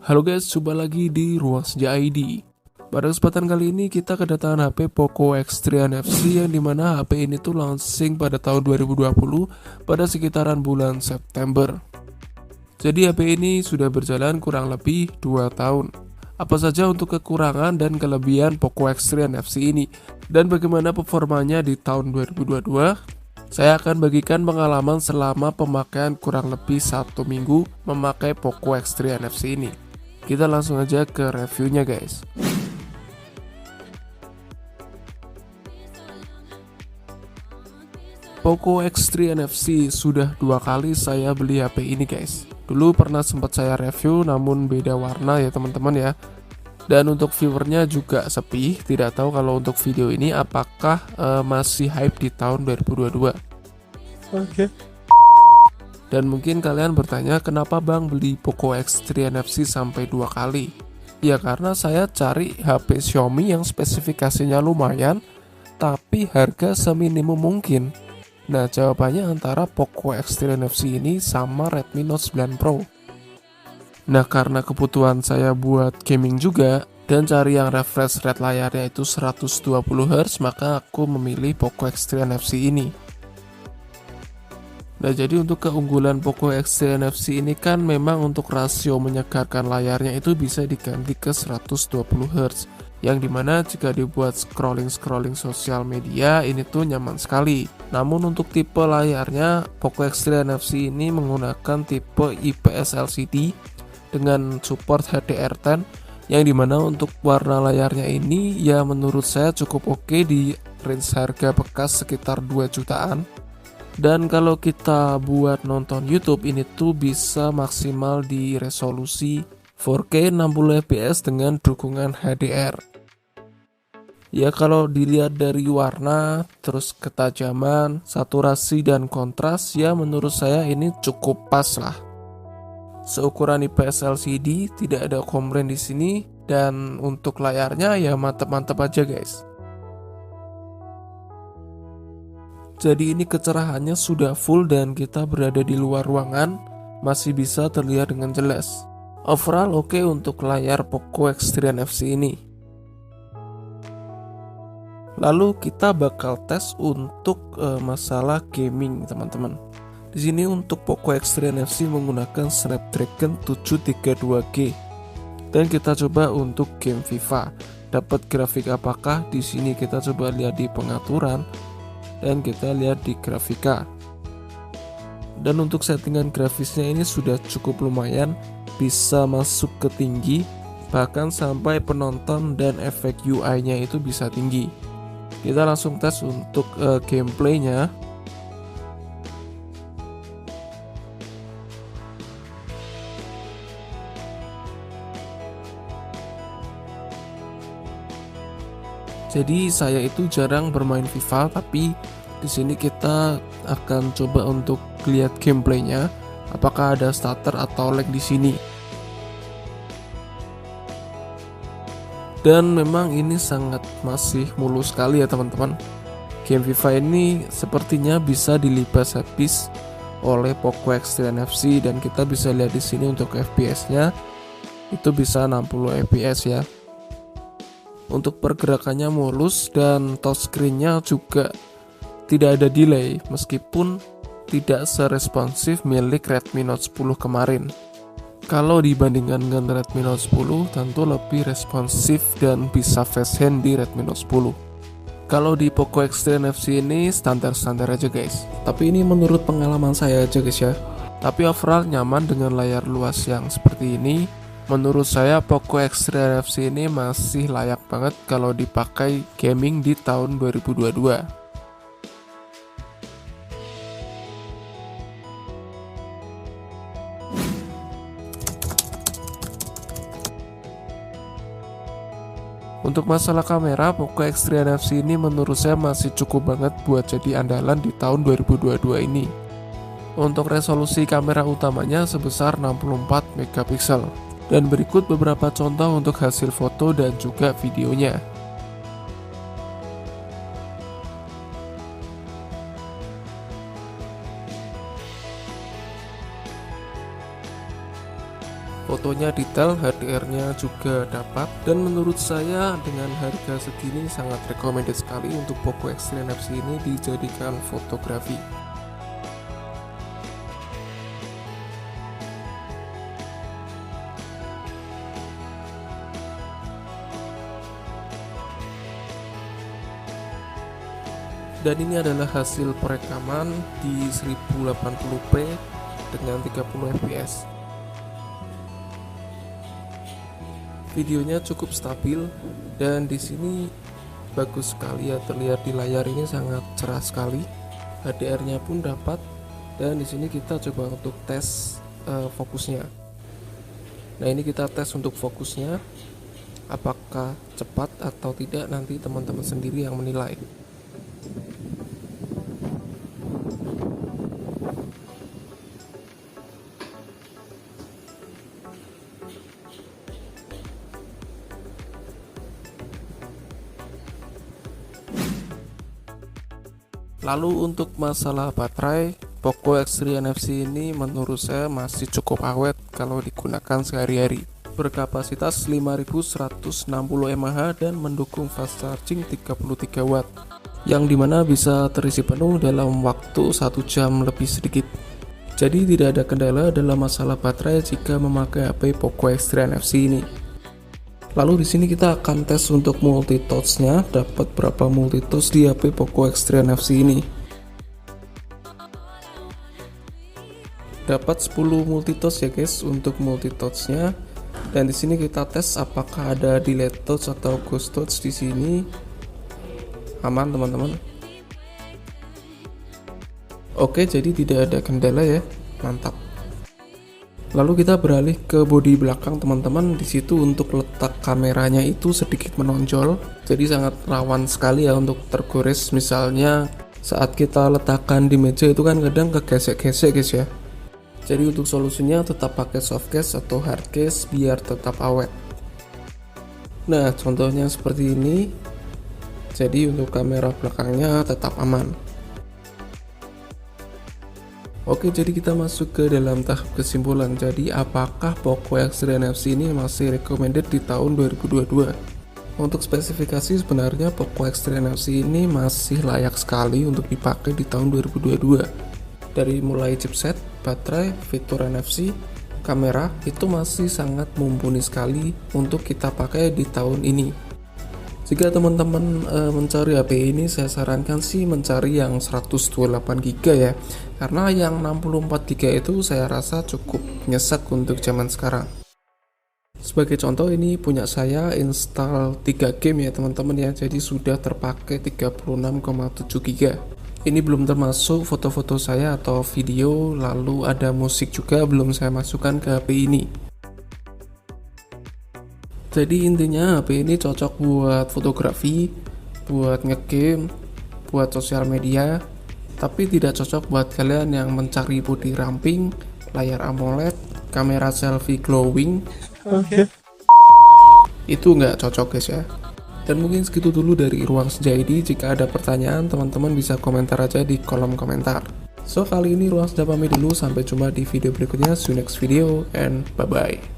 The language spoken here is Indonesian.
Halo guys, jumpa lagi di Ruang Senja ID. Pada kesempatan kali ini kita kedatangan HP Poco X3 NFC yang dimana HP ini tuh launching pada tahun 2020 pada sekitaran bulan September. Jadi HP ini sudah berjalan kurang lebih 2 tahun. Apa saja untuk kekurangan dan kelebihan Poco X3 NFC ini dan bagaimana performanya di tahun 2022? Saya akan bagikan pengalaman selama pemakaian kurang lebih 1 minggu memakai Poco X3 NFC ini. Kita langsung aja ke reviewnya guys. Poco X3 NFC sudah 2 kali saya beli HP ini guys. Dulu pernah sempat saya review namun beda warna ya teman-teman ya. Dan untuk viewernya juga sepi. Tidak tahu kalau untuk video ini apakah masih hype di tahun 2022. Oke. Dan mungkin kalian bertanya kenapa bang beli Poco X3 NFC sampai 2 kali? Ya karena saya cari HP Xiaomi yang spesifikasinya lumayan tapi harga seminimum mungkin. Nah jawabannya antara Poco X3 NFC ini sama Redmi Note 9 Pro. Nah karena kebutuhan saya buat gaming juga dan cari yang refresh rate layarnya itu 120Hz, maka aku memilih Poco X3 NFC ini. Nah jadi untuk keunggulan Poco X3 NFC ini kan memang untuk rasio menyegarkan layarnya itu bisa diganti ke 120Hz, yang dimana jika dibuat scrolling sosial media ini tuh nyaman sekali. Namun untuk tipe layarnya Poco X3 NFC ini menggunakan tipe IPS LCD dengan support HDR10, yang dimana untuk warna layarnya ini ya menurut saya cukup oke di range harga bekas sekitar 2 jutaan. Dan kalau kita buat nonton YouTube ini tuh bisa maksimal di resolusi 4K 60 fps dengan dukungan HDR. Ya kalau dilihat dari warna, terus ketajaman, saturasi dan kontras ya menurut saya ini cukup pas lah. Seukuran IPS LCD tidak ada komplain di sini dan untuk layarnya ya mantep-mantep aja guys. Jadi ini kecerahannya sudah full dan kita berada di luar ruangan masih bisa terlihat dengan jelas. Overall oke untuk layar Poco X3 NFC ini. Lalu kita bakal tes untuk masalah gaming teman-teman. Di sini untuk Poco X3 NFC menggunakan Snapdragon 732G. Dan kita coba untuk game FIFA. Dapat grafik apakah? Di sini kita coba lihat di pengaturan dan kita lihat di grafika. Dan untuk settingan grafisnya ini sudah cukup lumayan, bisa masuk ke tinggi, bahkan sampai penonton dan efek UI-nya itu bisa tinggi. Kita langsung tes untuk gameplaynya. Jadi saya itu jarang bermain FIFA, tapi di sini kita akan coba untuk lihat gameplaynya, apakah ada stutter atau lag di sini. Dan memang ini sangat masih mulus sekali ya teman-teman. Game FIFA ini sepertinya bisa dilibas habis oleh Poco X3 NFC dan kita bisa lihat di sini untuk FPS-nya itu bisa 60 fps ya. Untuk pergerakannya mulus dan touchscreen-nya juga tidak ada delay meskipun tidak seresponsif milik Redmi Note 10 kemarin. Kalau dibandingkan dengan Redmi Note 10 tentu lebih responsif dan bisa fast hand di Redmi Note 10. Kalau di Poco X3 NFC ini standar-standar aja guys. Tapi ini menurut pengalaman saya aja guys ya. Tapi overall nyaman dengan layar luas yang seperti ini. Menurut saya Poco X3 NFC ini masih layak banget kalau dipakai gaming di tahun 2022. Untuk masalah kamera, Poco X3 NFC ini menurut saya masih cukup banget buat jadi andalan di tahun 2022 ini. Untuk resolusi kamera utamanya sebesar 64 megapiksel. Dan berikut beberapa contoh untuk hasil foto dan juga videonya. fotonya detail, HDR-nya juga dapat, dan menurut saya dengan harga segini sangat recommended sekali untuk Poco X3 NFC ini dijadikan fotografi. Dan ini adalah hasil perekaman di 1080p dengan 30 fps. Videonya cukup stabil dan di sini bagus sekali ya, terlihat di layar ini sangat cerah sekali. HDR-nya pun dapat, dan di sini kita coba untuk tes fokusnya. Nah, ini kita tes untuk fokusnya, apakah cepat atau tidak, nanti teman-teman sendiri yang menilai. Lalu untuk masalah baterai, Poco X3 NFC ini menurut saya masih cukup awet kalau digunakan sehari-hari. Berkapasitas 5160 mAh dan mendukung fast charging 33 watt, yang dimana bisa terisi penuh dalam waktu 1 jam lebih sedikit. Jadi tidak ada kendala dalam masalah baterai jika memakai HP Poco X3 NFC ini. Lalu di sini kita akan tes untuk multi touch-nya, dapat berapa multi touch di HP Poco X3 NFC ini. Dapat 10 multi touch ya guys untuk multi touch-nya. Dan di sini kita tes apakah ada delete touch atau ghost touch di sini. Aman teman-teman. Oke, jadi tidak ada kendala ya. Mantap. Lalu kita beralih ke bodi belakang teman-teman. Di situ untuk letak kameranya itu sedikit menonjol, jadi sangat rawan sekali ya untuk tergores. Misalnya saat kita letakkan di meja itu kan kadang kegesek-gesek guys ya. Jadi untuk solusinya tetap pakai soft case atau hard case biar tetap awet. Nah, contohnya seperti ini. Jadi untuk kamera belakangnya tetap aman. Oke, jadi kita masuk ke dalam tahap kesimpulan. Jadi apakah Poco X3 NFC ini masih recommended di tahun 2022? Untuk spesifikasi sebenarnya Poco X3 NFC ini masih layak sekali untuk dipakai di tahun 2022. Dari mulai chipset, baterai, fitur NFC, kamera itu masih sangat mumpuni sekali untuk kita pakai di tahun ini. Jika teman-teman mencari HP ini, saya sarankan sih mencari yang 128GB ya, karena yang 64GB itu saya rasa cukup nyesek untuk zaman sekarang. Sebagai contoh, ini punya saya install 3 game ya teman-teman ya, jadi sudah terpakai 36,7GB. Ini belum termasuk foto-foto saya atau video, lalu ada musik juga belum saya masukkan ke HP ini. Jadi intinya HP ini cocok buat fotografi, buat ngegame, buat sosial media, tapi tidak cocok buat kalian yang mencari body ramping, layar AMOLED, kamera selfie glowing. Itu nggak cocok guys ya. Dan mungkin segitu dulu dari Ruang Senja ID. Jika ada pertanyaan, teman-teman bisa komentar aja di kolom komentar. So, kali ini Ruang Senja pamit dulu, sampai jumpa di video berikutnya. See you next video and bye-bye.